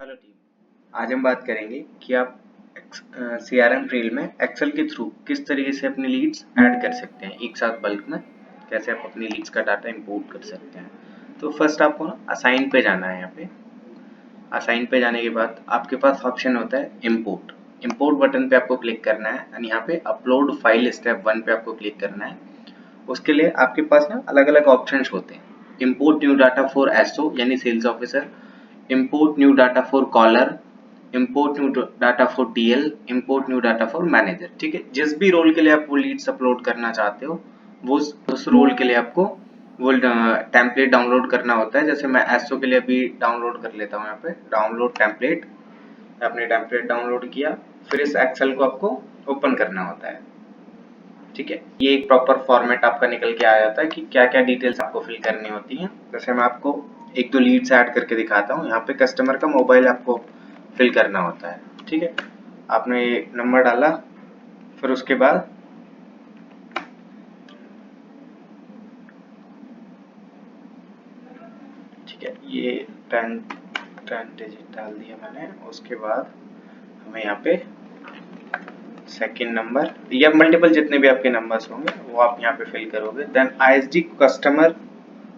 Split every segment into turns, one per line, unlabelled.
Hello team, आज हम बात करेंगे कि आप CRM रील में एक्सेल के थ्रू किस तरीके से अपनी लीड्स ऐड कर सकते हैं एक साथ बल्क में। कैसे आप अपनी लीड्स का डाटा इंपोर्ट कर सकते हैं। तो फर्स्ट आपको ना असाइन पे जाना है। यहाँ पे असाइन पे जाने के बाद आपके पास ऑप्शन होता है इंपोर्ट बटन पे आपको क्लिक करना है और यहाँ पे अपलोड फाइल स्टेप 1 पे आपको क्लिक करना है। उसके लिए आपके पास ना अलग अलग ऑप्शन होते हैं। Import new data for SO यानी sales officer, import new data for caller, import new data for TL, import new data for manager। ठीक है, जिस भी रोल के लिए आप वो लीड्स अपलोड करना चाहते हो वो उस रोल के लिए आपको वो टेम्पलेट डाउनलोड करना होता है। जैसे मैं एसओ के लिए अभी डाउनलोड कर लेता हूँ। यहाँ पे डाउनलोड टेम्पलेट, आपने टेम्पलेट डाउनलोड किया, फिर इस एक्सेल को आपको ओपन करना होता है। ठीक है, ये एक प्रॉपर फॉर्मेट आपका निकल के आ जाता है कि क्या क्या डिटेल्स आपको फिल करनी होती हैं। जैसे मैं आपको एक दो लीड्स ऐड करके दिखाता हूँ। यहाँ पे कस्टमर का मोबाइल आपको फिल करना होता है। ठीक है, आपने नंबर डाला, फिर उसके बाद ठीक है ये 10 डिजिट डाल दिया मैंने। उसके बाद हमें यहाँ पे सेकंड नंबर या मल्टीपल जितने भी आपके नंबर्स होंगे वो आप यहाँ पे फिल करोगे। देन ISD कस्टमर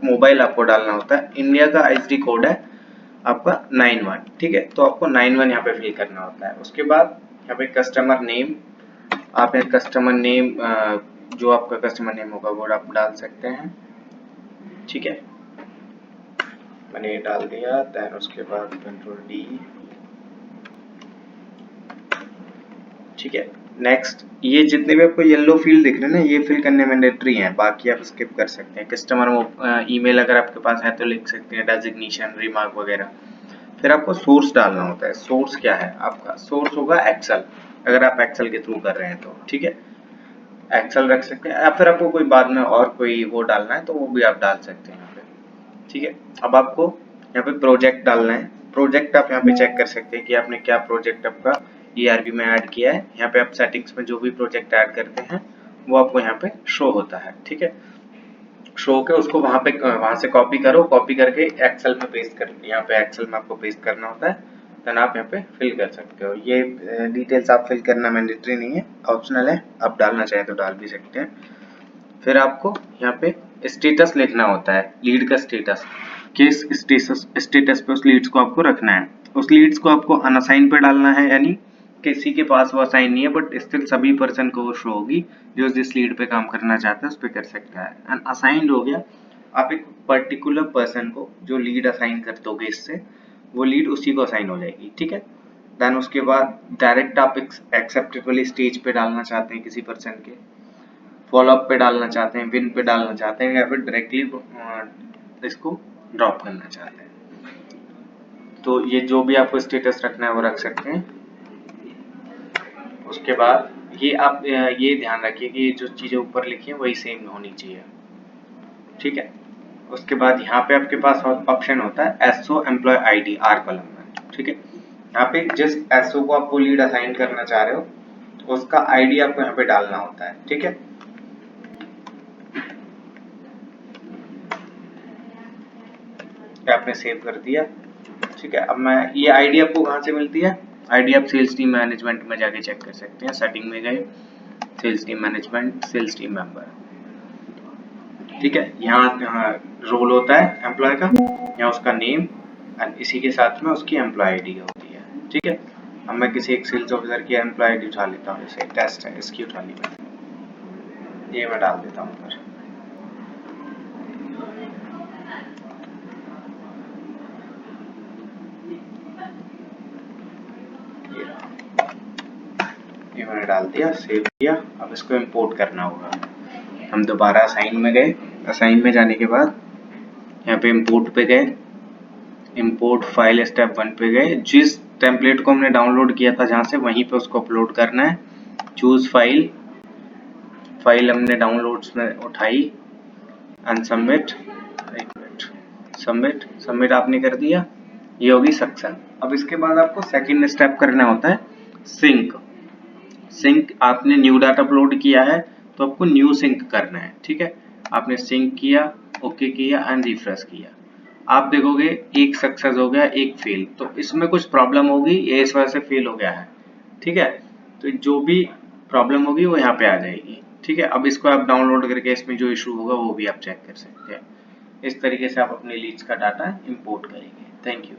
मोबाइल आपको डालना होता है। इंडिया का ISD कोड है आपका 91। ठीक है, तो आपको 91 यहाँ पे फिल करना होता है। उसके बाद यहाँ पे कस्टमर नेम, आप यहाँ कस्टमर नेम जो आपका कस्टमर नेम होगा वो आप डाल सकते हैं। ठीक है, मैंने डाल दिया। देन उसके बाद Ctrl+D। ठीक है, नेक्स्ट ये जितने भी आपको येलो फील्ड दिख रहे हैं ना, ये फिल करने मैंडेटरी हैं, बाकी आप स्किप कर सकते हैं। कस्टमर ईमेल अगर आपके पास है तो लिख सकते हैं, डेजिग्नेशन, रिमार्क वगैरह। फिर आपको सोर्स डालना होता है। सोर्स क्या है आपका? सोर्स होगा एक्सेल, अगर आप एक्सेल के थ्रू कर रहे हैं तो। ठीक है, एक्सेल रख सकते हैं या फिर आपको कोई बाद में और कोई वो डालना है तो वो भी आप डाल सकते हैं यहाँ पे। ठीक है, अब आपको यहाँ पे प्रोजेक्ट डालना है। प्रोजेक्ट आप यहाँ पे चेक कर सकते हैं कि आपने क्या प्रोजेक्ट आपका ERP में ऐड किया है। यहाँ पे आप सेटिंग्स में जो भी प्रोजेक्ट ऐड करते हैं वो आपको यहाँ पे शो होता है। ठीक है, शो के उसको वहां से कॉपी करो, कॉपी करके एक्सेल में पेस्ट कर, यहाँ पे एक्सेल में आपको पेस्ट करना होता है। देन आप यहाँ पे फिल कर सकते हो। ये डिटेल्स आप फिल करना मैंडेटरी नहीं है, ऑप्शनल है, आप डालना चाहें तो डाल भी सकते हैं। फिर आपको यहाँ पे स्टेटस लिखना होता है, लीड का स्टेटस, किस स्टेटस पे उस लीड्स को आपको रखना है। उस लीड्स को आपको अनअसाइन पे डालना है, यानी किसी के पास वो असाइन नहीं है बट स्टिल सभी पर्सन को वो शो होगी जो जिस लीड पे काम करना चाहता है उस पे कर सकता है। एंड असाइंड हो गया, आप एक पर्टिकुलर पर्सन को जो लीड असाइन कर दोगे इससे, वो लीड उसी को असाइन हो जाएगी। ठीक है, देन उसके बाद डायरेक्ट आप एक्सेप्टेबल स्टेज पे डालना चाहते हैं किसी पर्सन के, फॉलो अप पे डालना चाहते हैं, विन पे डालना चाहते हैं, या फिर डायरेक्टली इसको ड्रॉप करना चाहते हैं। तो ये जो भी आपको स्टेटस रखना है वो रख सकते हैं। उसके बाद ये आप ये ध्यान रखिए कि जो चीजें ऊपर लिखी है वही सेम होनी चाहिए। ठीक है, उसके बाद यहाँ पे आपके पास ऑप्शन होता है SO employ ID R column में। ठीक है, यहाँ पे जिस SO को आपको लीड असाइन करना चाह रहे हो उसका ID आपको यहाँ पे डालना होता है। ठीक है, आपने सेव कर दिया। ठीक है, अब मैं ये आईडी आपको कहाँ से मिलती है? आईडी आप सेल्स टीम मैनेजमेंट में जाके चेक कर सकते हैं। सेटिंग में गए, sales team management, sales team member. ठीक है, यहाँ रोल होता है एम्प्लॉय का, यहाँ उसका नेम एंड इसी के साथ में उसकी एम्प्लॉय आईडी होती है। ठीक है, अब मैं किसी एक सेल्स ऑफिसर की एम्प्लॉय आईडी उठा लेता हूँ, जैसे टेस्ट है इसकी उठा ली मैंने, ये मैं डाल देता हूँ फिर। ये मैंने डाल दिया, सेव किया। अब इसको इंपोर्ट करना होगा। हम दोबारा असाइन में गए, असाइन में जाने के बाद यहाँ पे इंपोर्ट पे गए, इंपोर्ट फाइल स्टेप 1 पे गए। जिस टेम्पलेट को हमने डाउनलोड किया था जहाँ से, वहीं पे उसको अपलोड करना है। चूज फाइल, फाइल हमने डाउनलोड्स में उठाई एंड सबमिट। सबमिट आपने कर दिया, ये होगी सक्सेस। अब इसके बाद आपको सेकंड स्टेप करना होता है सिंक। सिंक आपने न्यू डाटा अपलोड किया है तो आपको न्यू सिंक करना है। ठीक है, आपने सिंक किया, ओके किया एंड रिफ्रेश किया। आप देखोगे एक सक्सेस हो गया, एक फेल, तो इसमें कुछ प्रॉब्लम होगी, ये इस वजह से फेल हो गया है। ठीक है, तो जो भी प्रॉब्लम होगी वो यहाँ पे आ जाएगी। ठीक है, अब इसको आप डाउनलोड करके इसमें जो इशू होगा वो भी आप चेक कर सकते हैं। इस तरीके से आप अपने लीड्स का डाटा इंपोर्ट करेंगे। Thank you.